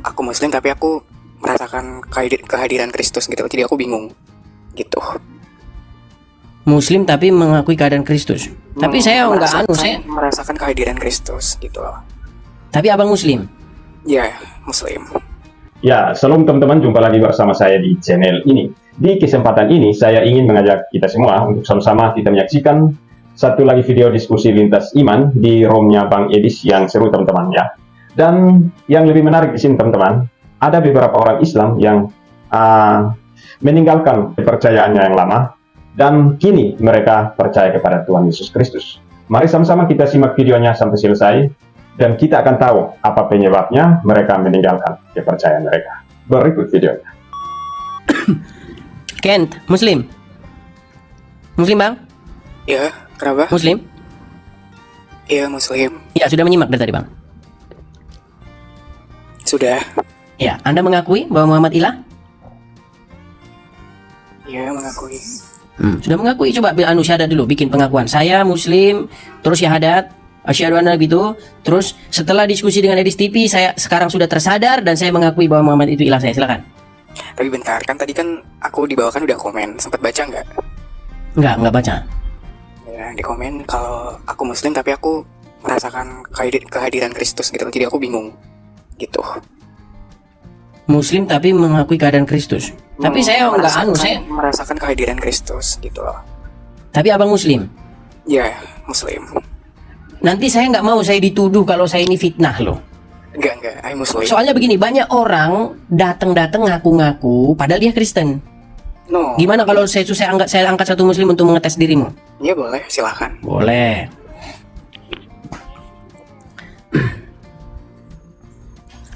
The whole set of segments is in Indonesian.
aku Muslim tapi aku merasakan kehadiran Kristus gitu, jadi aku bingung gitu. Muslim tapi mengakui keadaan Kristus. Tapi saya nggak saya merasakan kehadiran Kristus gitu loh. Tapi abang Muslim? Ya, Muslim. Ya, shalom teman-teman, jumpa lagi bersama saya di channel ini. Di kesempatan ini saya ingin mengajak kita semua untuk sama-sama kita menyaksikan satu lagi video diskusi lintas iman di roomnya Bang Edis yang seru teman-teman ya. Dan yang lebih menarik di sini teman-teman, ada beberapa orang Islam yang meninggalkan kepercayaannya yang lama dan kini mereka percaya kepada Tuhan Yesus Kristus. Mari sama-sama kita simak videonya sampai selesai dan kita akan tahu apa penyebabnya mereka meninggalkan kepercayaan mereka. Berikut videonya. Kent, Muslim? Muslim bang? Ya, kenapa? Muslim? Iya, Muslim. Ya, sudah menyimak dari tadi bang? Sudah. Ya, Anda mengakui bahwa Muhammad ilah? Ya, mengakui. Sudah mengakui, coba syahadat dulu, bikin pengakuan. Saya Muslim, terus syahadat, asyhadu anna gitu. Terus setelah diskusi dengan Edis TV, saya sekarang sudah tersadar dan saya mengakui bahwa Muhammad itu ilah saya. Silakan. Tapi bentar, kan tadi kan aku di bawah kan udah komen, sempat baca nggak? Nggak baca. Ya, di komen kalau aku Muslim tapi aku merasakan kehadiran Kristus gitu, jadi aku bingung gitu. Muslim tapi mengakui keadaan Kristus. Tapi saya nggak saya merasakan kehadiran Kristus gitu loh. Tapi abang Muslim? Ya, Muslim. Nanti saya nggak mau saya dituduh kalau saya ini fitnah loh. Enggak, I'm Muslim. Soalnya begini, banyak orang datang ngaku-ngaku padahal dia Kristen. No. Gimana kalau saya angkat satu Muslim untuk mengetes dirimu? Iya boleh, silakan. Boleh.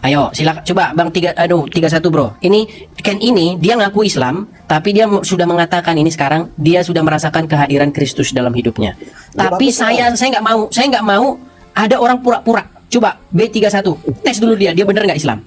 Ayo, silakan coba Bang 31 bro. Ini Ken ini dia ngaku Islam, tapi dia sudah mengatakan ini sekarang dia sudah merasakan kehadiran Kristus dalam hidupnya. Tapi saya nggak mau ada orang pura-pura. Coba B31 tes dulu dia bener nggak Islam?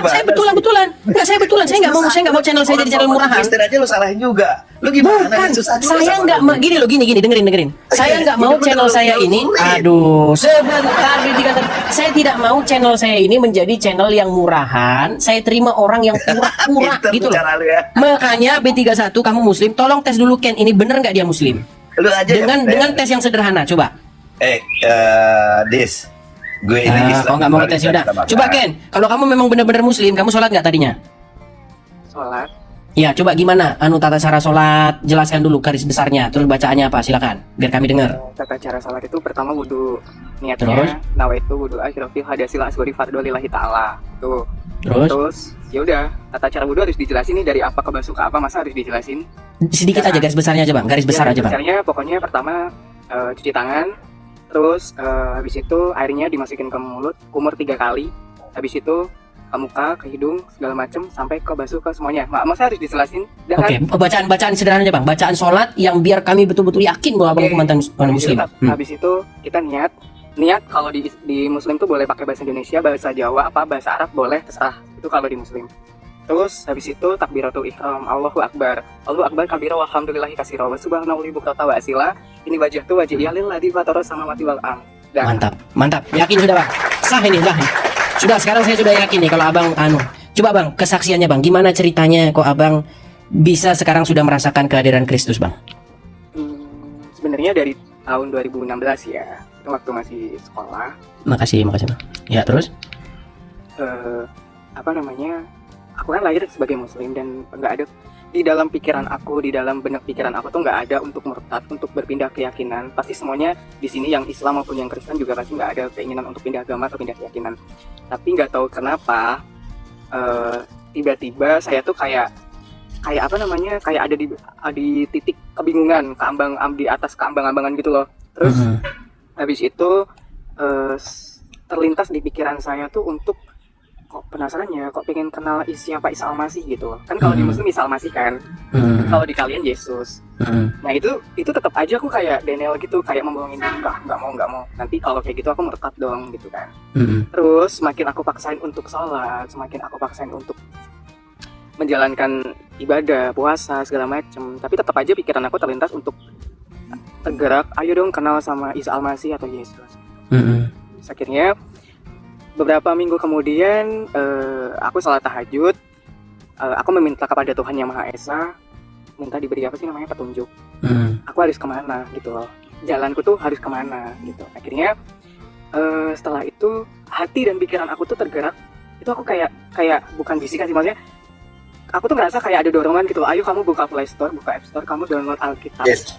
Saya betulan. Saya nggak mau channel saya jadi channel murahan. Kristen aja lu salahin juga. Lu gimana? Bukan, saya nggak mau gini dengerin. Saya nggak mau channel saya ini. Aduh, sebentar B31. Saya tidak mau channel saya ini menjadi channel yang murahan. Saya terima orang yang pura-pura gitu loh. Makanya B31 kamu Muslim, tolong tes dulu Ken ini bener nggak dia Muslim? Lu aja dengan tes yang sederhana, coba. Dis. Gue ini Islam. Kok nggak mau ngetes ya udah. Coba Ken, kalau kamu memang benar-benar Muslim, kamu sholat nggak tadinya? Sholat. Ya, coba gimana? Tata cara sholat, jelaskan dulu garis besarnya, terus bacaannya apa? Silakan, biar kami dengar. Tata cara sholat itu pertama wudu, Terus? niatnya nawaitu wudu akhirofil hadasil asgori fardu lillahi ta'ala. Tuh. Terus ya udah, tata cara wudu harus dijelasin nih dari apa ke basuh ke apa, masa harus dijelasin? sedikit aja garis besarnya aja bang, garis besar aja bang. Besarnya pokoknya pertama cuci tangan, terus habis itu airnya dimasukin ke mulut, kumur 3 kali, habis itu ke muka, ke hidung, segala macem sampai ke basuh ke semuanya. Masa harus dijelasin? Oke, bacaan sederhana aja bang, bacaan sholat yang biar kami betul-betul yakin bahwa abang itu mantan Muslim. Habis itu kita niat kalau di Muslim tuh boleh pakai bahasa Indonesia, bahasa Jawa, bahasa Arab boleh, terserah. Itu kalau di Muslim. Terus habis itu takbiratul ihram, Allahu Akbar kabira walhamdulillahi katsira wa subhanallahi bukrata wa asila. Ini wajah tuh wajah iyalil ladzi fatara samawati wal ard. Mantap. Yakin sudah bang? Sah ini. Sudah, sekarang saya sudah yakin nih kalau abang Coba bang, kesaksiannya bang, gimana ceritanya kok abang bisa sekarang sudah merasakan kehadiran Kristus bang? Sebenarnya dari tahun 2016 ya, itu waktu masih sekolah. Makasih bang. Ya terus? Aku kan lahir sebagai Muslim dan nggak ada di dalam pikiran aku, di dalam benak pikiran aku tuh nggak ada untuk murtad, untuk berpindah keyakinan. Pasti semuanya di sini yang Islam maupun yang Kristen juga pasti nggak ada keinginan untuk pindah agama atau pindah keyakinan. Tapi nggak tahu kenapa tiba-tiba saya tuh kayak ada di titik kebingungan, di atas keambang-ambangan gitu loh. Terus habis itu terlintas di pikiran saya tuh untuk kok penasaran ya, kok pengen kenal siapa Isa Al-Masih gitu. Kan kalau di Muslim Isa Al-Masih kan, kalau di kalian Yesus. Nah itu tetap aja aku kayak Daniel gitu, kayak membohongin diri, nggak mau. Nanti kalau kayak gitu aku murtad dong gitu kan. Terus semakin aku paksain untuk sholat, semakin aku paksain untuk menjalankan ibadah, puasa segala macem, tapi tetap aja pikiran aku terlintas untuk tergerak, ayo dong kenal sama Isa Al-Masih atau Yesus. Akhirnya beberapa minggu kemudian aku salat tahajud. Aku meminta kepada Tuhan Yang Maha Esa, minta diberi apa sih namanya, petunjuk. Aku harus kemana gitu loh. Jalanku tuh harus kemana gitu. Akhirnya setelah itu hati dan pikiran aku tuh tergerak. Itu aku kayak bukan bisikan sih, maksudnya aku tuh ngerasa kayak ada dorongan gitu. Ayo kamu buka Play Store, buka App Store, kamu download Alkitab. Yes.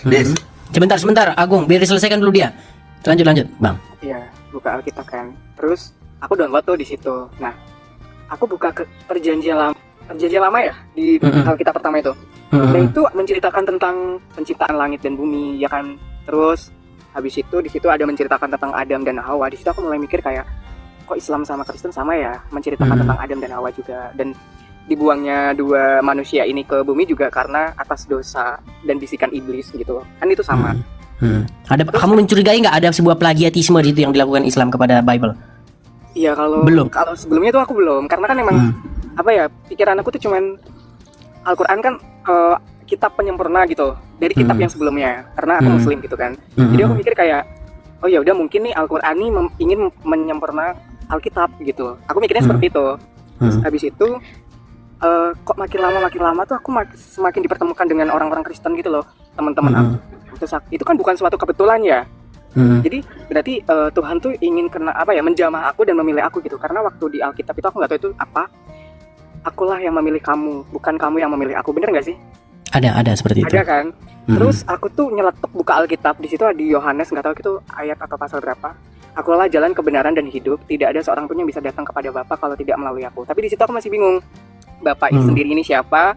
Yes. Sebentar, Agung, biar diselesaikan dulu dia. Lanjut, Bang. Iya, buka Alkitab kan. Terus aku download tuh di situ. Nah, aku buka ke perjanjian lama ya di Alkitab pertama itu. Nah, itu menceritakan tentang penciptaan langit dan bumi, ya kan. Terus habis itu di situ ada menceritakan tentang Adam dan Hawa. Di situ aku mulai mikir kayak, kok Islam sama Kristen sama ya, menceritakan tentang Adam dan Hawa juga. Dan dibuangnya dua manusia ini ke bumi juga karena atas dosa dan bisikan iblis gitu loh. Kan itu sama. Ada terus, kamu mencurigai nggak ada sebuah plagiatisme di situ yang dilakukan Islam kepada Bible? Iya, kalau sebelumnya tuh aku belum, karena kan emang apa ya, pikiran aku tuh cuman Al-Qur'an kan kitab penyempurna gitu dari kitab yang sebelumnya, karena aku Muslim gitu kan. Jadi aku mikir kayak, oh ya udah mungkin nih Al-Qur'an ini ingin menyempurna Alkitab gitu. Aku mikirnya seperti itu. Terus habis itu kok makin lama tuh aku semakin dipertemukan dengan orang-orang Kristen gitu loh, teman-teman aku. Terus itu kan bukan suatu kebetulan ya. Jadi berarti Tuhan tuh ingin menjamah aku dan memilih aku gitu. Karena waktu di Alkitab itu aku nggak tahu itu apa. Akulah yang memilih kamu, bukan kamu yang memilih aku. Bener nggak sih? Ada seperti itu. Ada kan. Terus aku tuh nyeletuk buka Alkitab, di situ di Yohanes, nggak tahu itu ayat atau pasal berapa. Akulah jalan kebenaran dan hidup. Tidak ada seorang pun yang bisa datang kepada Bapa kalau tidak melalui aku. Tapi di situ aku masih bingung. Bapak sendiri ini siapa?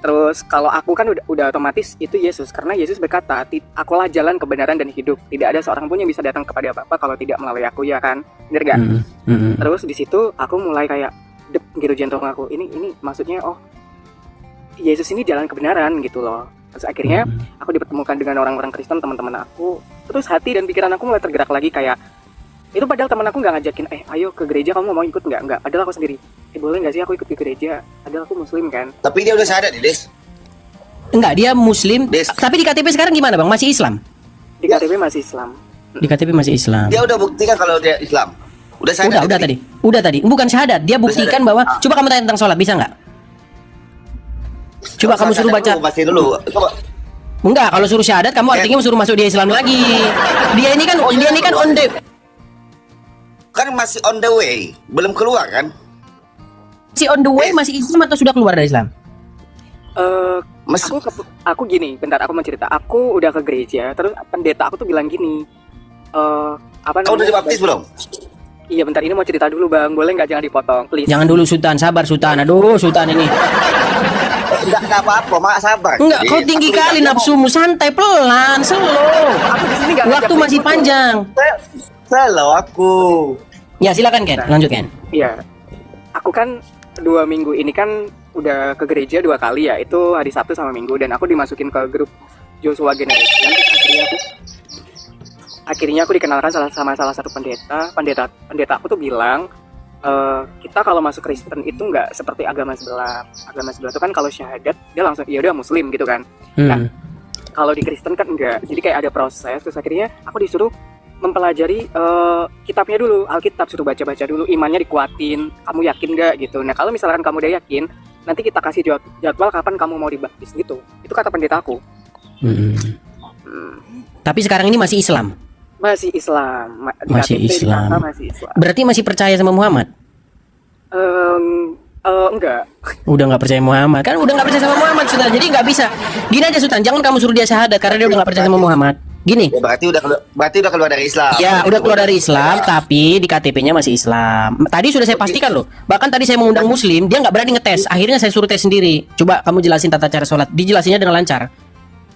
Terus kalau aku kan udah otomatis itu Yesus, karena Yesus berkata, akulah jalan kebenaran dan hidup. Tidak ada seorang pun yang bisa datang kepada Bapa kalau tidak melalui aku, ya kan? Bener gak? Terus di situ aku mulai kayak dep gitu jantung aku. Ini maksudnya Yesus ini jalan kebenaran gitu loh. Terus akhirnya aku dipertemukan dengan orang-orang Kristen, teman-teman aku. Terus hati dan pikiran aku mulai tergerak lagi kayak, itu padahal teman aku nggak ngajakin, ayo ke gereja, kamu mau ikut nggak? Padahal aku sendiri, boleh nggak sih aku ikut ke gereja? Padahal aku Muslim kan. Tapi dia udah syahadat nih, Des. Enggak, dia Muslim. Des. Tapi di KTP sekarang gimana, Bang? Masih Islam? Di KTP masih Islam. Di KTP masih Islam. Dia udah buktikan kalau dia Islam. Udah syahadat. Udah tadi. Bukan syahadat, dia buktikan bahwa. Coba kamu tanya tentang sholat, bisa nggak? Coba kamu suruh baca. Masih dulu. Coba. Enggak, kalau suruh syahadat kamu artinya suruh masuk dia Islam lagi. Dia ini kan on the kan masih on the way, belum keluar kan? Masih on the way, masih Islam atau sudah keluar dari Islam? Aku gini, bentar aku mau cerita. Aku udah ke gereja, terus pendeta aku tuh bilang gini, Kau udah dibaptis belum? Iya, bentar, ini mau cerita dulu Bang, boleh nggak, jangan dipotong, please. Jangan dulu Sultan, sabar Sultan. Aduh, Sultan ini. Enggak apa-apa, Mak, sabar. Enggak, kau tinggi kali nafsumu, santai, pelan, slow. Aku di sini Waktu masih panjang. Slow aku. Ya, silakan Ken, lanjut Ken. Iya. Aku kan 2 minggu ini kan udah ke gereja 2 kali ya, itu hari Sabtu sama Minggu, dan aku dimasukin ke grup Joshua Generation. Akhirnya aku dikenalkan sama salah satu pendeta aku tuh bilang, kita kalau masuk Kristen itu nggak seperti agama sebelah. Agama sebelah itu kan kalau syahadat dia langsung ya udah Muslim gitu kan. Nah, kalau di Kristen kan enggak. Jadi kayak ada proses. Terus akhirnya aku disuruh mempelajari kitabnya dulu, Alkitab, suruh baca-baca dulu, imannya dikuatin. Kamu yakin nggak gitu? Nah, kalau misalkan kamu udah yakin, nanti kita kasih jadwal kapan kamu mau dibaptis gitu. Itu kata pendeta aku. Tapi sekarang ini masih Islam. Masih Islam. Masih Islam. Masih Islam. Berarti masih percaya sama Muhammad? Enggak. Udah nggak percaya Muhammad. Kan udah nggak percaya sama Muhammad sudah. Jadi nggak bisa. Gini aja Sultan, jangan kamu suruh dia syahadat karena dia udah nggak percaya sama Muhammad. Gini. Ya, berarti udah keluar dari Islam. Ya, udah keluar dari Islam, tapi di KTP-nya masih Islam. Tadi sudah saya pastikan loh. Bahkan tadi saya mengundang Muslim, dia nggak berani ngetes. Akhirnya saya suruh tes sendiri. Coba kamu jelasin tata cara sholat. Dijelasinnya dengan lancar.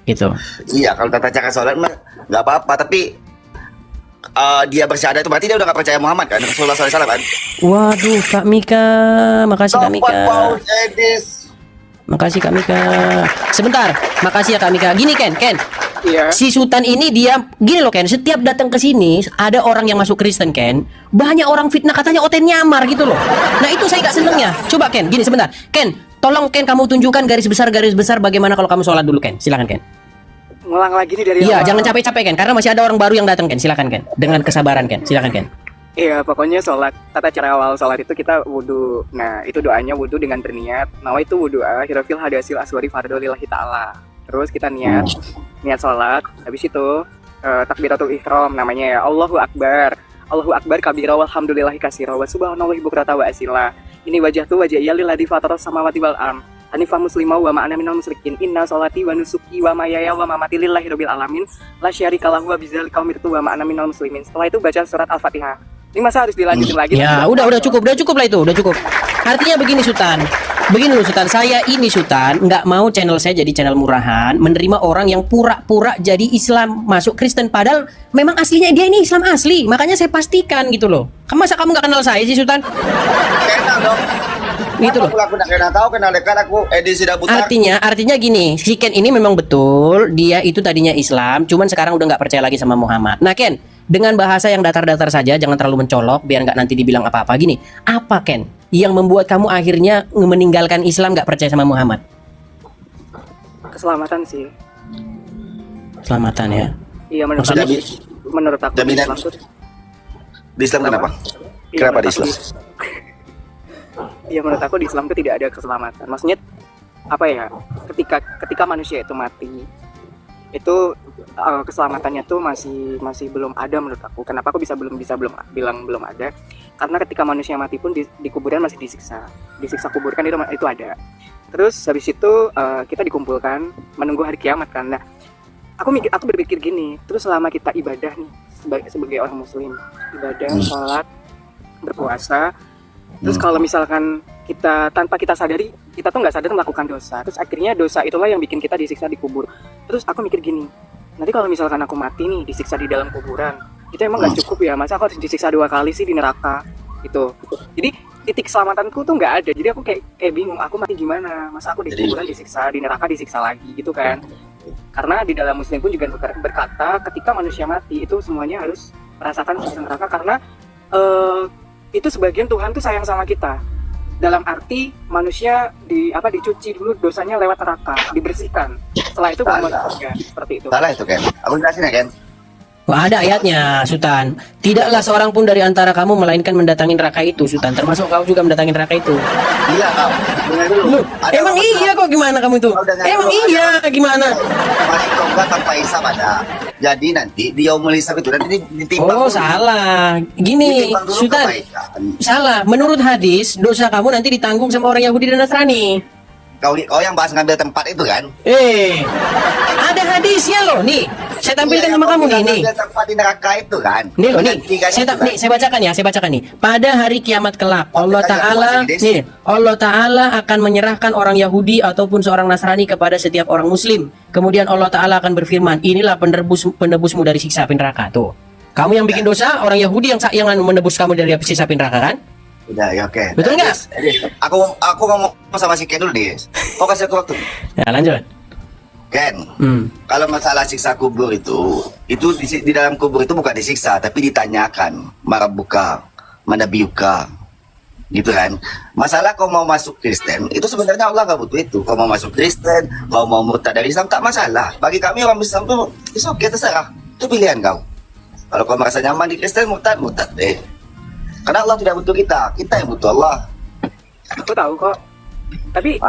Gitu. Iya, kalau tata cara sholat mah nggak apa-apa. Tapi dia bersyahadat itu berarti dia udah nggak percaya Muhammad kan? Rasulullah SAW kan? Waduh, Kak Mika, makasih Kak Mika. Makasih Kak Mika. Sebentar, makasih ya Kak Mika. Gini Ken. Iya. Si Sultan ini dia gini loh Ken, setiap datang ke sini ada orang yang masuk Kristen Ken, banyak orang fitnah katanya Oten nyamar gitu loh. Nah itu saya gak senengnya. Coba Ken, gini sebentar. Ken, tolong Ken kamu tunjukkan garis besar bagaimana kalau kamu sholat dulu Ken. Silakan Ken. Ngulang lagi nih dari Iya, awal. jangan capek-capek Ken, karena masih ada orang baru yang datang Ken. Silakan Ken. Dengan kesabaran Ken. Silakan Ken. Iya, pokoknya sholat, tata cara awal sholat itu kita wudhu. Nah, itu doanya wudhu dengan berniat. Nawa itu wudhu hirafil hadasil aswari fardo lillahi ta'ala. Terus kita niat sholat. Habis itu takbiratul ihram namanya ya. Allahu Akbar. Allahu Akbar kabira walhamdulillahi kasira wa subhanallahi bukrata wa asila. Ini wajah tuh wajah iya lilladzi fataras samawati wal ardh. Hanifah muslimah wa ma'ana minal musyrikin. Inna sholati wa nusuki wa mayaya wa mamati lillahi rabbil alamin. La syarika lahu wa bidzalika umirtu wa ma'ana minal muslimin. Setelah itu baca surat Al-Fatihah. Ini masa harus dilanjutin lagi? Ya, udah cukup lah itu, udah cukup. Artinya begini Sultan. Begini loh Sultan, saya ini Sultan nggak mau channel saya jadi channel murahan, menerima orang yang pura-pura jadi Islam masuk Kristen padahal memang aslinya dia ini Islam asli. Makanya saya pastikan gitu loh. Masa kamu nggak kenal saya sih Sultan? Kenal dong. Gitu loh. Aku nak kenal tahu kenal dekat aku edisi Daputar. Artinya gini, si Ken ini memang betul dia itu tadinya Islam, cuman sekarang udah nggak percaya lagi sama Muhammad. Nah Ken, dengan bahasa yang datar-datar saja, jangan terlalu mencolok, biar nggak nanti dibilang apa-apa gini. Apa Ken yang membuat kamu akhirnya meninggalkan Islam, nggak percaya sama Muhammad? Keselamatan sih. Keselamatan ya. Iya menurut Maksudnya? aku. Menurut aku Jaminan. Islam tuh. Di Islam kenapa? Iya, Kenapa menurut di Islam? Iya menurut aku di Islam itu tidak ada keselamatan. Maksudnya apa ya? Ketika manusia itu mati, itu keselamatannya tuh masih belum ada menurut aku. Kenapa aku belum bilang belum ada? Karena ketika manusia mati pun di kuburan masih disiksa kubur kan itu ada. Terus habis itu kita dikumpulkan menunggu hari kiamat kan. Nah, aku berpikir gini, terus selama kita ibadah nih sebagai orang muslim, ibadah, sholat, berpuasa, terus kalau misalkan kita tanpa kita sadari, kita tuh nggak sadar melakukan dosa, terus akhirnya dosa itulah yang bikin kita disiksa di kubur. Terus aku mikir gini, nanti kalau misalkan aku mati nih disiksa di dalam kuburan, itu emang nggak cukup ya? Masa aku harus disiksa 2 kali sih di neraka gitu? Jadi titik keselamatanku tuh nggak ada. Jadi aku kayak bingung, aku mati gimana? Masa aku di kuburan disiksa, di neraka disiksa lagi gitu kan? Karena di dalam Muslim pun juga berkata ketika manusia mati itu semuanya harus merasakan siksa neraka karena itu sebagian Tuhan tuh sayang sama kita. Dalam arti manusia dicuci dulu dosanya lewat neraka, dibersihkan. Setelah itu baru masuk surga, seperti itu. Salah itu Ken. Aku jelasin ya Ken. Wah, ada ayatnya, Sultan. Tidaklah seorang pun dari antara kamu melainkan mendatangi neraka itu, Sultan. Termasuk kau juga mendatangi neraka itu. Iya kau. Dengar dulu. Loh, emang iya kok gimana kamu itu? Emang iya gimana? Masih tongkat tanpa hisab ada. Jadi nanti di yaumul hisab itu nanti ditimbang. Oh, salah. Gini, Ditimbang dulu Sultan. kebaikan. Salah. Menurut hadis, dosa kamu nanti ditanggung sama orang Yahudi dan Nasrani. Kau yang bahas ngambil tempat itu kan? Ada hadisnya loh. Nih, saya tampilkan Iya, sama kamu nih. ngambil tempat di neraka itu kan? Nih loh, nih. Tiganya itu kan? Saya bacakan nih. Pada hari kiamat kelak, Allah kita Ta'ala Allah Ta'ala akan menyerahkan orang Yahudi ataupun seorang Nasrani kepada setiap orang Muslim. Kemudian Allah Ta'ala akan berfirman, inilah penebusmu dari siksa api neraka. Tuh, kamu yang bikin dosa, orang Yahudi yang menebus kamu dari siksa api neraka kan? Udah, ya oke. Betul nggak? Aku ngomong sama si Ken dulu nih. Kau kasih aku waktu. Ya, lanjut. Ken, kalau masalah siksa kubur itu di dalam kubur itu bukan disiksa, tapi ditanyakan, marabuka, manabiyuka, gitu kan. Masalah kau mau masuk Kristen, itu sebenarnya Allah nggak butuh itu. Kau mau masuk Kristen, kau mau murtad dari Islam, tak masalah. Bagi kami orang Islam tuh, itu oke, terserah. Itu pilihan kau. Kalau kau merasa nyaman di Kristen, murtad deh. Karena Allah tidak butuh kita yang butuh Allah. Aku tahu kok. Tapi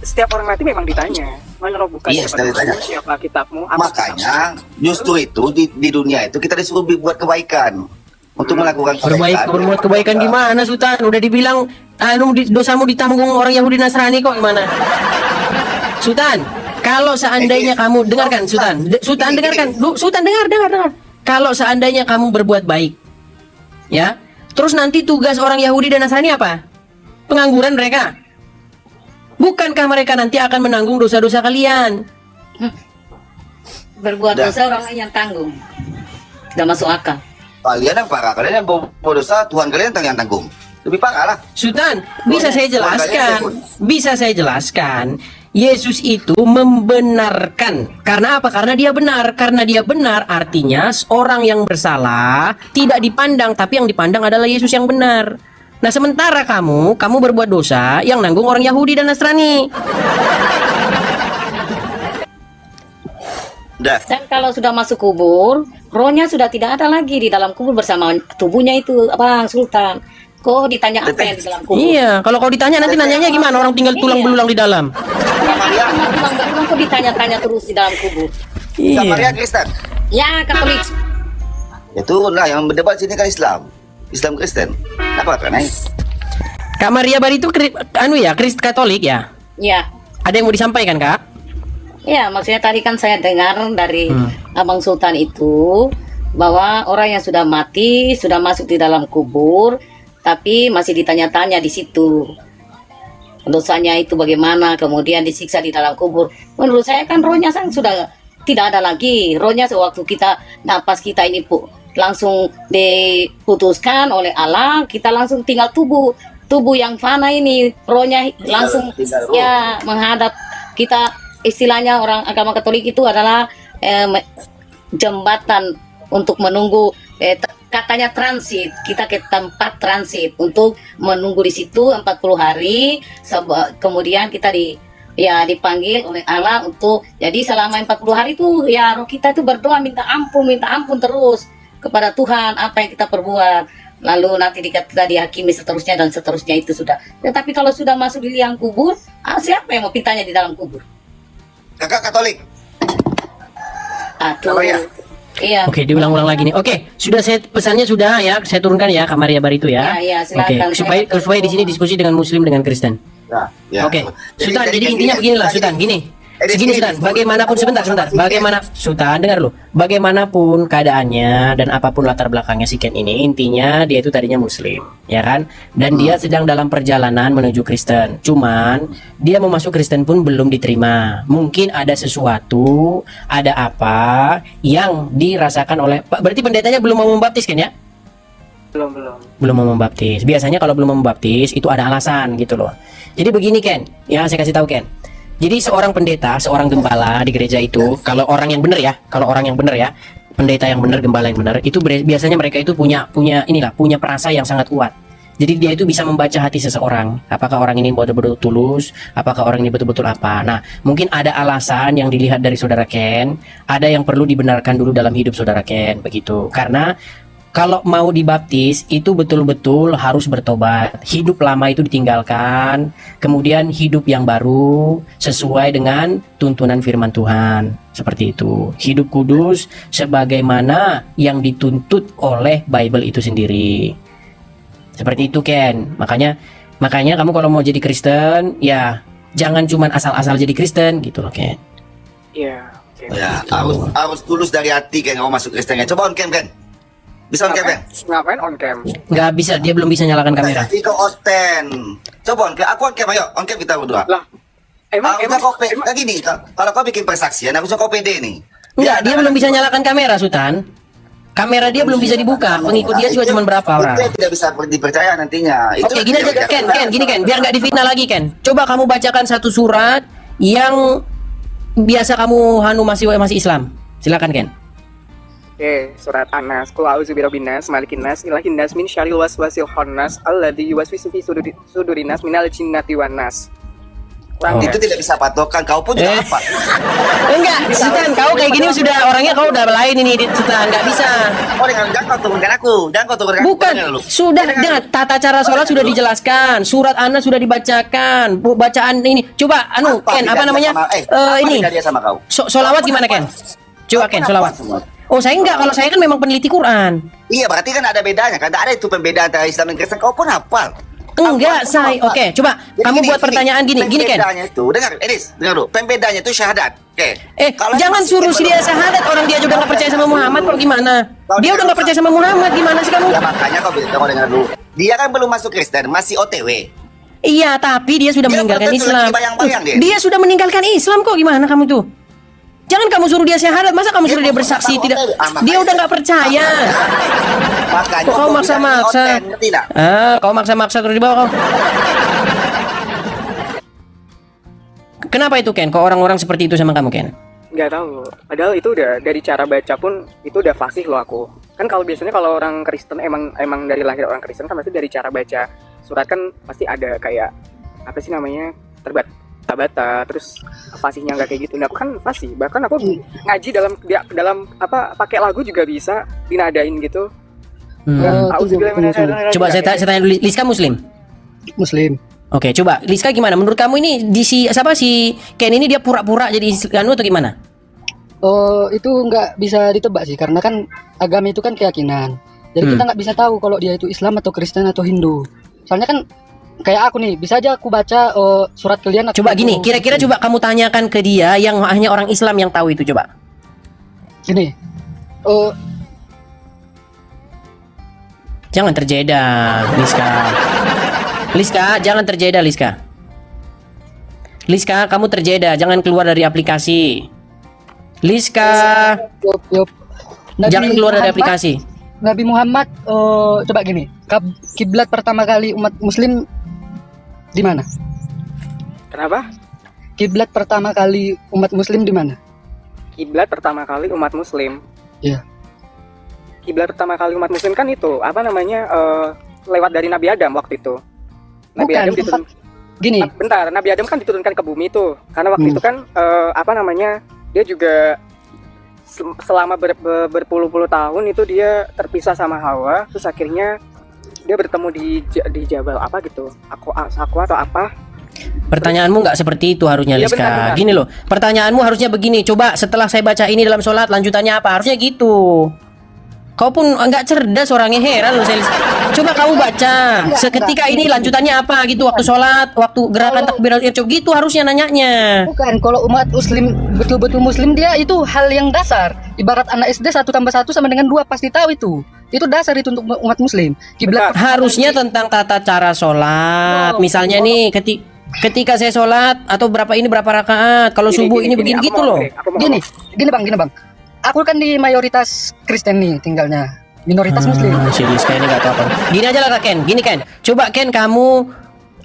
setiap orang mati memang ditanya. Mana robuka Iya, siapa kitabmu? Makanya justru itu di dunia itu kita disuruh buat kebaikan untuk melakukan Berbuat kebaikan gimana, Sultan? Udah dibilang dosamu ditanggung orang Yahudi Nasrani kok gimana? Sultan, kalau seandainya kamu dengarkan, Sultan dengarkan, Sultan dengar. Kalau seandainya kamu berbuat baik, ya, terus nanti tugas orang Yahudi dan Nasrani apa? Pengangguran mereka. Bukankah mereka nanti akan menanggung dosa-dosa kalian? Berbuat dosa orang lain yang tanggung. Gak masuk akal. Kalian yang parah, kalian yang berdosa, Tuhan kalian yang tanggung. Lebih parah lah. Sultan, bisa saya jelaskan. Yesus itu membenarkan. Karena apa? Karena dia benar. Karena dia benar artinya orang yang bersalah tidak dipandang, tapi yang dipandang adalah Yesus yang benar. Nah, sementara kamu berbuat dosa yang nanggung orang Yahudi dan Nasrani. Dan kalau sudah masuk kubur, rohnya sudah tidak ada lagi di dalam kubur bersama tubuhnya itu, Abang Sultan. Kok ditanya apa yang di dalam kubur? Iya, kalau kau ditanya nanti nanyanya gimana? Orang tinggal tulang belulang di dalam. Yang tulang belulang kok ditanya-tanya terus di dalam kubur? Kak Maria Iya. Kristen. Ya, Katolik. Ya turunlah yang berdebat sini kan Islam. Islam Kristen. Apa kan? Kak Maria Bari itu Katolik ya? Ya. Ada yang mau disampaikan, Kak? Ya, maksudnya tadi kan saya dengar dari Abang Sultan itu bahwa orang yang sudah mati, sudah masuk di dalam kubur, tapi masih ditanya-tanya di situ. Dosanya itu bagaimana, kemudian disiksa di dalam kubur. Menurut saya kan rohnya sudah tidak ada lagi. Rohnya sewaktu kita, napas kita ini langsung diputuskan oleh Allah, kita langsung tinggal tubuh yang fana ini, rohnya langsung tinggal roh. ya menghadap kita. Istilahnya orang agama Katolik itu adalah jembatan untuk menunggu, katanya transit, kita ke tempat transit untuk menunggu di situ 40 hari, kemudian kita dipanggil oleh Allah untuk, jadi selama 40 hari itu ya roh kita itu berdoa minta ampun terus kepada Tuhan apa yang kita perbuat, lalu nanti kita dihakimi seterusnya dan seterusnya itu sudah. Tetapi kalau sudah masuk di liang kubur, siapa yang mau pintanya di dalam kubur? Kakak Katolik. Aduh. Apa ya? Iya. Oke, diulang-ulang lagi nih. Oke, sudah pesannya sudah ya, saya turunkan ya Kak Maria Bari itu ya. Ya, Oke, silakan. supaya di sini diskusi dengan Muslim dengan Kristen. Nah, ya. Oke, Sultan. Jadi intinya beginilah, Sultan. Segini Sultan. Bagaimanapun sebentar. Sultan, dengar lu. Bagaimanapun keadaannya dan apapun latar belakangnya si Ken ini, intinya dia itu tadinya Muslim, ya kan? Dan dia sedang dalam perjalanan menuju Kristen. Cuman dia mau masuk Kristen pun belum diterima. Mungkin ada sesuatu, ada apa yang dirasakan oleh Pak. Berarti pendetanya belum mau membaptis kan ya? Belum mau membaptis. Biasanya kalau belum mau membaptis itu ada alasan gitu loh. Jadi begini Ken, ya saya kasih tahu Ken. Jadi seorang pendeta, seorang gembala di gereja itu, kalau orang yang benar ya, pendeta yang benar, gembala yang benar, itu biasanya mereka itu punya perasa yang sangat kuat. Jadi dia itu bisa membaca hati seseorang, apakah orang ini betul-betul tulus, apakah orang ini betul-betul apa. Nah, mungkin ada alasan yang dilihat dari saudara Ken, ada yang perlu dibenarkan dulu dalam hidup saudara Ken, begitu. Karena kalau mau dibaptis itu betul-betul harus bertobat. Hidup lama itu ditinggalkan, kemudian hidup yang baru sesuai dengan tuntunan firman Tuhan. Seperti itu. Hidup kudus sebagaimana yang dituntut oleh Bible itu sendiri. Seperti itu Ken. Makanya kamu kalau mau jadi Kristen, ya jangan cuman asal-asal jadi Kristen gitu loh Ken. Iya. Oke. Ya, harus tulus dari hati kan kalau masuk Kristen. Coba on cam kan. Bisa on cam kan? Ngapain on cam? Nggak bisa, dia belum bisa nyalakan kamera. Nanti kau osten. Coba on cam. Aku on cam, ayo. On cam kita berdua. Lah, emang Kau kayak gini, kalau kau bikin persaksian, aku kau pede nih. Enggak, dia belum bisa nyalakan kamera, Sultan. Kamera dia belum bisa dibuka. Pengikut dia juga cuma berapa orang? Itu tidak bisa dipercaya nantinya. Oke, gini aja Ken, biar nggak difitnah lagi Ken. Coba kamu bacakan satu surat yang biasa kamu masih Islam. Silakan Ken. Oke, surat An-Nas. Qul a'udzu birabbinas, malikin nas, ilahin nas, min syarril waswasil khannas, alladzi yuwaswisu fi sudurin nas minal jinnati wan nas. Itu tidak bisa patokan, kau pun juga apa? Enggak, Sultan, kau kayak gini sudah orangnya kau udah lain ini Sultan, nggak bisa. Oh, jangan kau turunkan aku, jangan kau turunkan. Bukan, sudah dengar tata cara sholat sudah dijelaskan, surat An-Nas sudah dibacakan, bacaan ini. Coba Ken, apa namanya? Ini. Sama kau. Sholawat gimana Ken? Coba Ken, sholawat. Oh saya enggak, kalau saya kan memang peneliti Quran. Iya, berarti kan ada bedanya, kan ada itu pembedaan antara Islam dan Kristen. Kau pun hafal. Enggak, saya. Oke, coba kamu buat pertanyaan gini Ken. Pembedanya itu, dengar dulu. Pembedanya itu syahadat. Oke. Jangan suruh dia syahadat, orang dia juga nggak percaya sama Muhammad, kok gimana? Dia udah nggak percaya sama Muhammad, gimana sih kamu? Ya makanya kau dengar dulu. Dia kan belum masuk Kristen, masih OTW. Iya, tapi dia sudah meninggalkan Islam. Dia sudah meninggalkan Islam kok, gimana kamu tuh? Jangan kamu suruh dia syahadat, masa kamu suruh dia bersaksi tidak? Dia udah nggak percaya. Makanya kok kau maksa-maksa? Kau maksa-maksa terus dibawa kau. Kenapa itu Ken? Kok orang-orang seperti itu sama kamu Ken? Nggak tahu. Padahal itu udah dari cara baca pun itu udah fasih loh aku. Kan kalau biasanya kalau orang Kristen emang dari lahir orang Kristen kan pasti dari cara baca surat kan pasti ada kayak apa sih namanya bata, terus fasihnya nggak kayak gitu. Nah, aku kan fasih, bahkan aku ngaji dalam apa pakai lagu juga bisa dinadain gitu. Coba saya tanya dulu, Liska Muslim? Muslim. Oke, coba Liska gimana? Menurut kamu ini si Ken ini dia pura-pura jadi Islam atau gimana? Oh, itu nggak bisa ditebak sih, karena kan agama itu kan keyakinan. Jadi kita nggak bisa tahu kalau dia itu Islam atau Kristen atau Hindu. Soalnya kan kayak aku nih, bisa aja aku baca surat kalian. Coba gini, kira-kira coba kamu tanyakan ke dia yang hanya orang Islam yang tahu itu, coba. Gini, jangan terjeda, Liska. Liska, jangan terjeda, Liska. Liska, kamu terjeda, jangan keluar dari aplikasi. Liska, Yup. jangan keluar dari aplikasi. Nabi Muhammad, coba gini, kiblat pertama kali umat Muslim di mana? Kenapa? Kiblat pertama kali umat Muslim di mana? Kiblat pertama kali umat Muslim. Iya. Kiblat pertama kali umat Muslim kan itu apa namanya lewat dari Nabi Adam waktu itu. Nabi Bukan, Adam diturun. Gini. Bentar, Nabi Adam kan diturunkan ke bumi tuh. Karena waktu itu kan apa namanya dia juga selama berpuluh-puluh tahun itu dia terpisah sama Hawa, terus akhirnya dia bertemu di Jabal apa gitu, aku atau apa. Pertanyaanmu nggak seperti itu harusnya, Iya, Liska. benar. Gini loh, pertanyaanmu harusnya begini. Coba setelah saya baca ini dalam sholat, lanjutannya apa? Harusnya gitu. Kau pun nggak cerdas orangnya, heran loh saya. Coba kamu baca. Seketika ini lanjutannya apa gitu, waktu sholat, waktu gerakan takbiratul ihram gitu harusnya nanyanya. Bukan, kalau umat Muslim betul-betul Muslim dia itu hal yang dasar. Ibarat anak SD 1 tambah 1 sama dengan 2 pasti tahu itu. Itu dasar itu untuk umat Muslim. Kiblat Harusnya tentang tata cara sholat. Misalnya nih, ketika saya sholat atau berapa rakaat. Kalau subuh ini begini gitu loh. Gini bang. Aku kan di mayoritas Kristen nih tinggalnya, minoritas Muslim. Si Liska ini nggak tahu apa. Gini aja lah Ken, gini Ken. Coba Ken kamu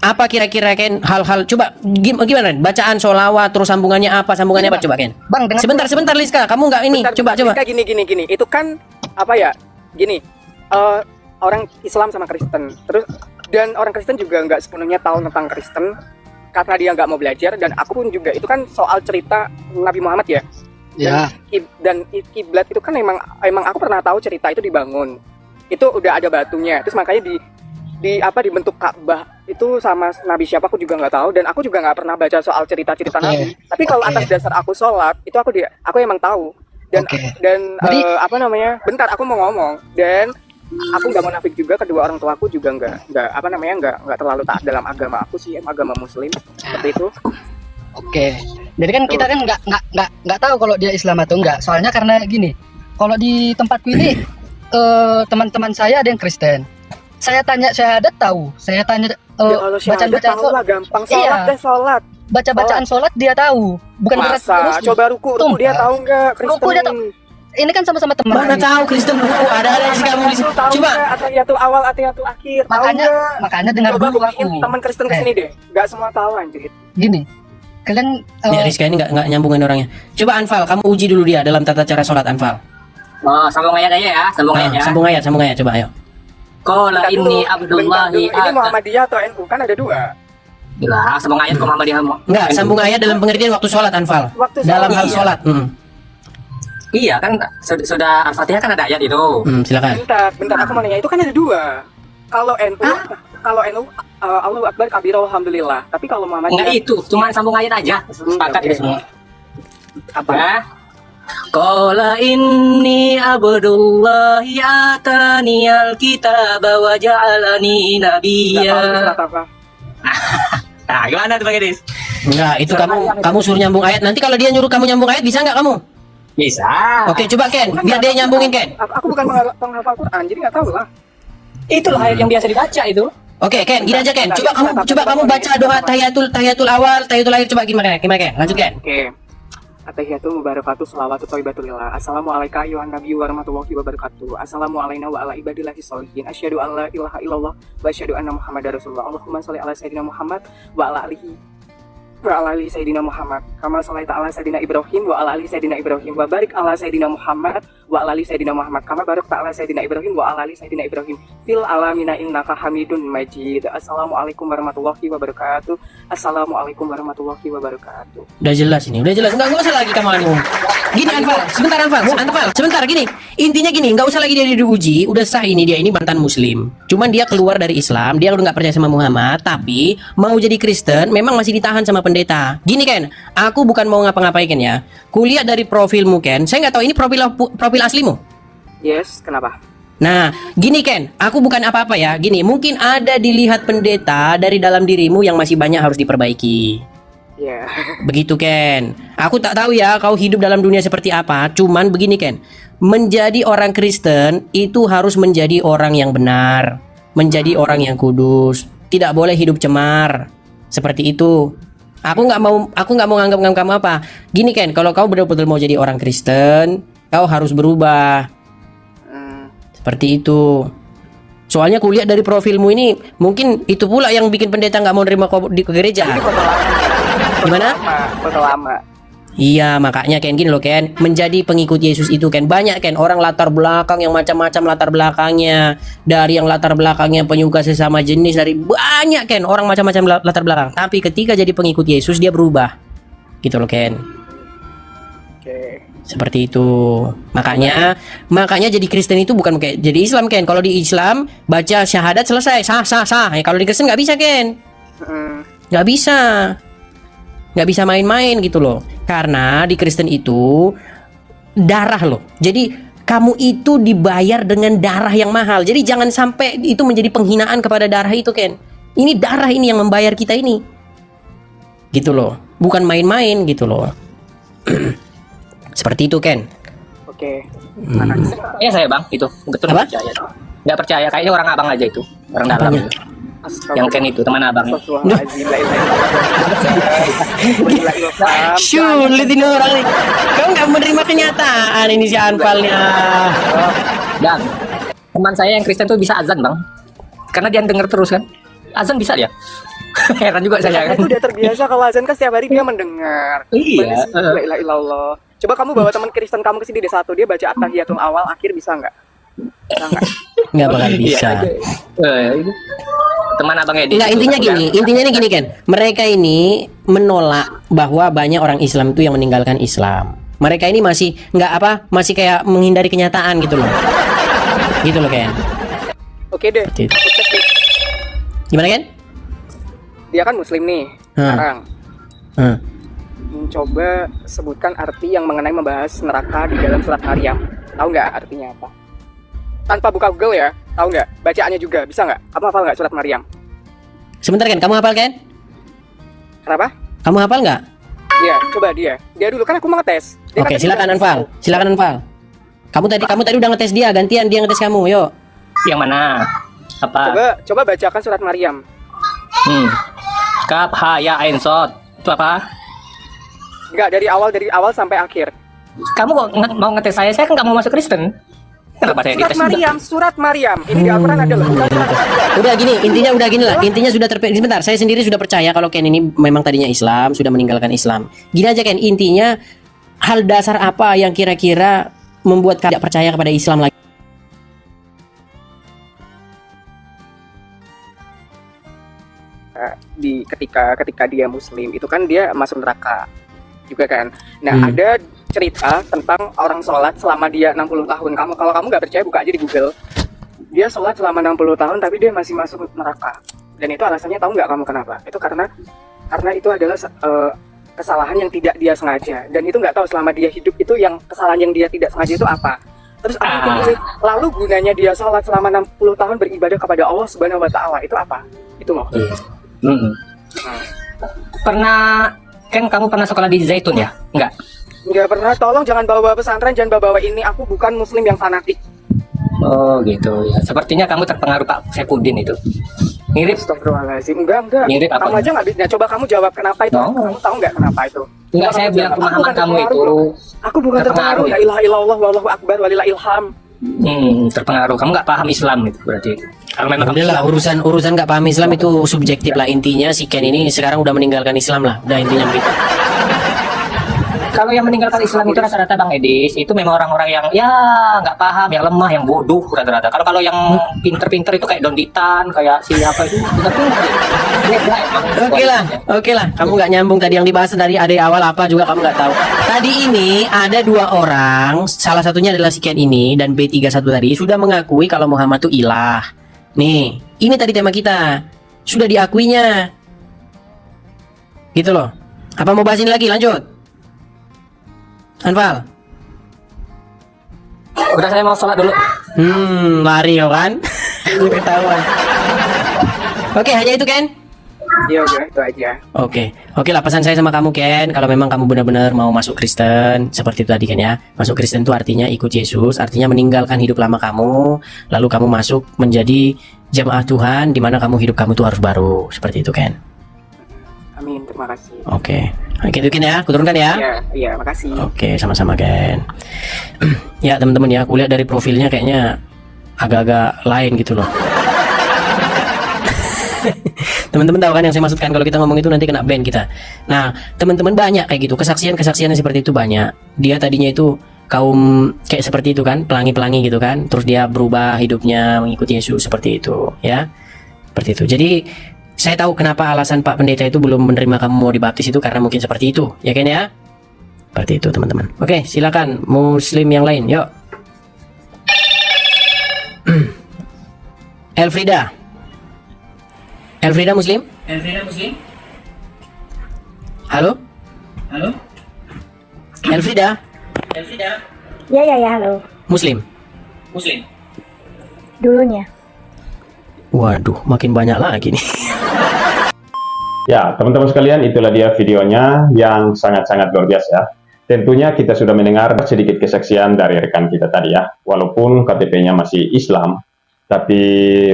apa kira-kira Ken hal-hal coba gimana bacaan sholawat terus sambungannya apa coba Ken. Bang, sebentar Liska, kamu nggak ini coba. Liska, gini. Itu kan apa ya? Gini, orang Islam sama Kristen. Terus dan orang Kristen juga nggak sepenuhnya tahu tentang Kristen karena dia nggak mau belajar, dan aku pun juga itu kan soal cerita Nabi Muhammad ya. Ya. Dan kiblat itu kan emang aku pernah tahu cerita itu dibangun. Itu udah ada batunya. Terus makanya dibentuk Ka'bah itu sama Nabi siapa aku juga nggak tahu, dan aku juga nggak pernah baca soal cerita-cerita Nabi. Tapi kalau atas dasar aku sholat itu aku emang tahu. Dan apa namanya? Bentar, aku mau ngomong. Dan aku nggak munafik juga, kedua orang tua aku juga nggak terlalu taat dalam agama aku sih, agama Muslim seperti itu. Oke. Jadi kan kita kan nggak tahu kalau dia Islam atau enggak. Soalnya karena gini, kalau di tempatku ini teman-teman saya ada yang Kristen. Saya tanya syahadat tahu. Saya tanya bacaan sholat gampang, sholat. Baca-bacaan sholat dia tahu. Bukan masa coba ruku dia tahu nggak Kristen? Ruku dia tahu. Ini kan sama-sama teman. Mana tahu Kristen ruku ada sih kamu di sini. Coba atiyatul awal, atiyatul akhir. Makanya dengar coba dulu aku. Teman Kristen kesini deh. Nggak semua tahu anjir. Gini. Kalian ya Rizka ini nggak nyambungin orangnya. Coba Anfal, kamu uji dulu dia dalam tata cara sholat Anfal. Oh, sambung ayat aja ya, sambung ayat. Sambung ayat, coba ayo. Qala inni Abdullahi. Ini Muhammadiyah atau NU kan ada dua. Gila, sambung ayat kok Muhammadiyah. Enggak, sambung ayat dalam pengertian waktu sholat Anfal. Dalam hal sholat. Iya kan sudah Al-Fatihah kan ada ayat itu. Silakan. Bentar aku mau nanya, itu kan ada dua. Kalau NU Allahu Akbar kabir alhamdulillah. Tapi kalau Muhammadiyah enggak itu, cuma sambung ayat aja. Sepakat itu semua. Apa? Ya. Qala inni Abdullahi ataniyal kitaba wa ja'alani nabiyya. Nah, gimana tuh Bang Edis? Enggak, itu kamu suruh nyambung ayat. Nanti kalau dia nyuruh kamu nyambung ayat bisa nggak kamu? Bisa. Oke, coba Ken, biar dia nyambungin Ken. Aku bukan penghafal Quran, jadi nggak tahu lah. Itulah ayat yang biasa dibaca itu. Oke, Ken, gini aja Ken. Coba kamu baca doa tahiyatul awal, tahiyatul akhir, coba gimana Ken? Lanjut Ken. Oke. At-tahiyatu mubarakatuh shalawatu thayyibatulillah. Assalamualaikum warahmatullahi warahmatullahi wabarakatuh. Assalamualaikum wa ala ibadillahi sholihin. Asyhadu an la ilaha illallah wa asyhadu anna Muhammadar Rasulullah. Allahumma shalli ala sayyidina Muhammad wa ala alihi wa ala ali sayyidina Muhammad. Kama shallaita ala sayyidina Ibrahim wa ala ali sayyidina Ibrahim wa barik ala sayyidina Muhammad wa ala ali sayyidina Muhammad kama barakta ala sayyidina Ibrahim wa ala ali sayyidina Ibrahim fil alamina innaka Hamidun Majid. Assalamualaikum warahmatullahi wabarakatuh. Assalamualaikum warahmatullahi wabarakatuh. Udah jelas ini, udah jelas. Nggak usah lagi kamu anu. Gini Anfal, sebentar gini. Intinya gini, nggak usah lagi dia diuji. Udah sah ini, dia ini mantan Muslim. Cuman dia keluar dari Islam, dia udah nggak percaya sama Muhammad, tapi mau jadi Kristen, memang masih ditahan sama pendeta. Gini Ken, aku bukan mau ngapa-ngapain Ken ya. Kulihat dari profilmu Ken, saya nggak tahu ini profil aslimu. Yes, kenapa? Nah, gini Ken, aku bukan apa-apa ya. Gini, mungkin ada dilihat pendeta dari dalam dirimu yang masih banyak harus diperbaiki. Ya. Begitu Ken. Aku tak tahu ya kau hidup dalam dunia seperti apa. Cuman begini Ken, menjadi orang Kristen itu harus menjadi orang yang benar, menjadi orang yang kudus. Tidak boleh hidup cemar. Seperti itu. Aku nggak mau nganggap kamu apa. Gini Ken, kalau kau betul-betul mau jadi orang Kristen, kau harus berubah. Seperti itu. Soalnya kulihat dari profilmu ini, mungkin itu pula yang bikin pendeta nggak mau nerima kau di ke gereja. Gimana? Foto lama. Iya, makanya Ken gini loh Ken, menjadi pengikut Yesus itu Ken, banyak Ken orang latar belakang yang macam-macam latar belakangnya. Dari yang latar belakangnya penyuka sesama jenis, dari banyak Ken orang macam-macam latar belakang. Tapi ketika jadi pengikut Yesus dia berubah. Gitu loh Ken. Oke. Seperti itu. Makanya jadi Kristen itu bukan kayak jadi Islam Ken. Kalau di Islam baca syahadat selesai, sah. Kalau di Kristen nggak bisa Ken. Nggak bisa main-main gitu loh. Karena di Kristen itu darah loh. Jadi kamu itu dibayar dengan darah yang mahal. Jadi jangan sampai itu menjadi penghinaan kepada darah itu Ken. Ini darah ini yang membayar kita ini. Gitu loh. Bukan main-main gitu loh. Seperti itu Ken. Oke. Iya saya bang, itu betul Apa? nggak percaya. Nggak percaya, kayaknya orang abang aja itu, orang dalam. Apanya? Yang Ken itu teman abang. Astagfirullahaladzim, la ilaha illallah. Sulit ini orang nih. Kau nggak menerima kenyataan ini si Anfalnya. Dan teman saya yang Kristen tuh bisa azan bang, karena dia denger terus kan. Azan bisa dia. Heran juga saya kan. Itu udah terbiasa kalau azan kan setiap hari dia mendengar. Iya. La ilaha illallah. Coba kamu bawa teman Kristen kamu ke sini deh satu, dia baca at-tahiyatul awal akhir bisa nggak? Bisa nggak? Nggak bakal bisa. Itu. Teman abang Edi. Enggak, intinya ini gini Ken. Mereka ini menolak bahwa banyak orang Islam itu yang meninggalkan Islam. Mereka ini masih masih kayak menghindari kenyataan gitu loh. Gitu loh Ken. Oke deh. Gitu. Gimana Ken? Dia kan Muslim nih sekarang. Coba sebutkan arti yang mengenai membahas neraka di dalam surat Maryam. Tahu nggak artinya apa? Tanpa buka Google ya, tahu nggak? Bacaannya juga bisa nggak? Kamu hafal nggak surat Maryam? Sebentar Ken, kamu hafal Ken? Kenapa? Kamu hafal nggak? Iya, coba dia. Dia dulu kan aku mau ngetes. Dia Oke, kan silakan tadi Anfal. Silakan Anfal. Kamu tadi udah ngetes dia, gantian dia ngetes kamu. Yuk. Yang mana? Apa? Coba bacakan surat Maryam. Kaf ha ya ain sod. Itu apa? Enggak, dari awal sampai akhir. Kamu kok mau ngetes saya? Saya kan nggak mau masuk Kristen. Kenapa saya dites? Surat Maryam. Ini di Al-Quran ada loh. Bukan surat Maryam. Udah gini, intinya udah gini lah. Intinya sudah sebentar, saya sendiri sudah percaya kalau Ken ini memang tadinya Islam, sudah meninggalkan Islam. Gini aja Ken, intinya hal dasar apa yang kira-kira membuat kalian tidak percaya kepada Islam lagi? Ketika dia Muslim itu kan dia masuk neraka juga kan. Nah, ada cerita tentang orang sholat selama dia 60 tahun. Kalau kamu nggak percaya buka aja di Google. Dia sholat selama 60 tahun tapi dia masih masuk neraka. Dan itu alasannya tahu nggak kamu kenapa? Itu karena itu adalah kesalahan yang tidak dia sengaja. Dan itu nggak tahu selama dia hidup itu yang kesalahan yang dia tidak sengaja itu apa. Terus lalu gunanya dia sholat selama 60 tahun beribadah kepada Allah Subhanahu Wa Taala itu apa? Itu loh. Pernah kan kamu pernah sekolah di Zaitun ya? Enggak. Nggak pernah, tolong jangan bawa pesantren, jangan bawa ini. Aku bukan Muslim yang fanatik. Oh gitu ya. Sepertinya kamu terpengaruh Pak Saipudin itu. Mirip. Astagfirullahaladzim. Enggak. Mirip apa? Kamu aja nggak bisa. Coba kamu jawab kenapa itu. Kamu tahu nggak kenapa itu? Enggak, saya bilang pemahaman kamu itu. Aku bukan terpengaruh. La ilaha illallah wallahu akbar walillah ilham. Terpengaruh. Kamu nggak paham Islam itu berarti. Kalau memang Alhamdulillah, urusan nggak paham Islam itu subjektif lah. Intinya si Ken ini sekarang udah meninggalkan Islam lah. Udah intinya begitu. Kalau yang meninggalkan Islam itu rata-rata Bang Edis, itu memang orang-orang yang ya nggak paham, yang lemah, yang bodoh rata-rata. Kalau yang pinter-pinter itu kayak Donditan, kayak siapa itu pinter-pinter. Oke lah. Kamu nggak nyambung tadi yang dibahas dari awal apa juga kamu nggak tahu. Tadi ini ada dua orang, salah satunya adalah si Ken ini dan B31 tadi sudah mengakui kalau Muhammad itu ilah. Nih, ini tadi tema kita. Sudah diakuinya. Gitu loh. Apa mau bahas ini lagi? Lanjut. Anfal. Udah, saya mau sholat dulu. Lari ya kan? Ketahuan. Oke, hanya itu Ken. Iya udah itu aja. Oke lah, pesan saya sama kamu Ken, kalau memang kamu benar-benar mau masuk Kristen seperti itu tadi kan ya. Masuk Kristen itu artinya ikut Yesus, artinya meninggalkan hidup lama kamu, lalu kamu masuk menjadi jemaah Tuhan, di mana kamu hidup kamu tuh harus baru, seperti itu Ken. Amin, terima kasih. Oke, gitu Ken ya, aku turunkan ya. Iya, makasih. Oke, sama-sama Ken. Ya teman-teman ya, aku lihat dari profilnya kayaknya agak-agak lain gitu loh. Teman-teman tahu kan yang saya maksudkan, kalau kita ngomong itu nanti kena ban kita. Nah, teman-teman banyak kayak gitu, kesaksian-kesaksian yang seperti itu banyak. Dia tadinya itu kaum kayak seperti itu kan, pelangi-pelangi gitu kan, terus dia berubah hidupnya mengikuti Yesus seperti itu, ya. Seperti itu. Jadi saya tahu kenapa alasan Pak Pendeta itu belum menerima kamu mau dibaptis itu karena mungkin seperti itu, ya kan ya? Seperti itu teman-teman. Oke, silakan Muslim yang lain, yuk. Elfrida Muslim? Halo? Elfrida? Ya, halo. Muslim? Dulunya. Waduh, makin banyak lagi nih. Ya, teman-teman sekalian, itulah dia videonya yang sangat-sangat luar biasa ya. Tentunya kita sudah mendengar sedikit kesaksian dari rekan kita tadi ya. Walaupun KTP-nya masih Islam, tapi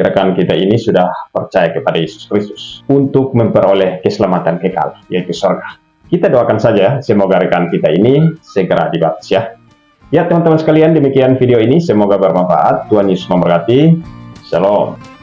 rekan kita ini sudah percaya kepada Yesus Kristus untuk memperoleh keselamatan kekal, yaitu surga. Kita doakan saja, semoga rekan kita ini segera dibaptis ya. Ya teman-teman sekalian, demikian video ini, semoga bermanfaat. Tuhan Yesus memberkati. Shalom.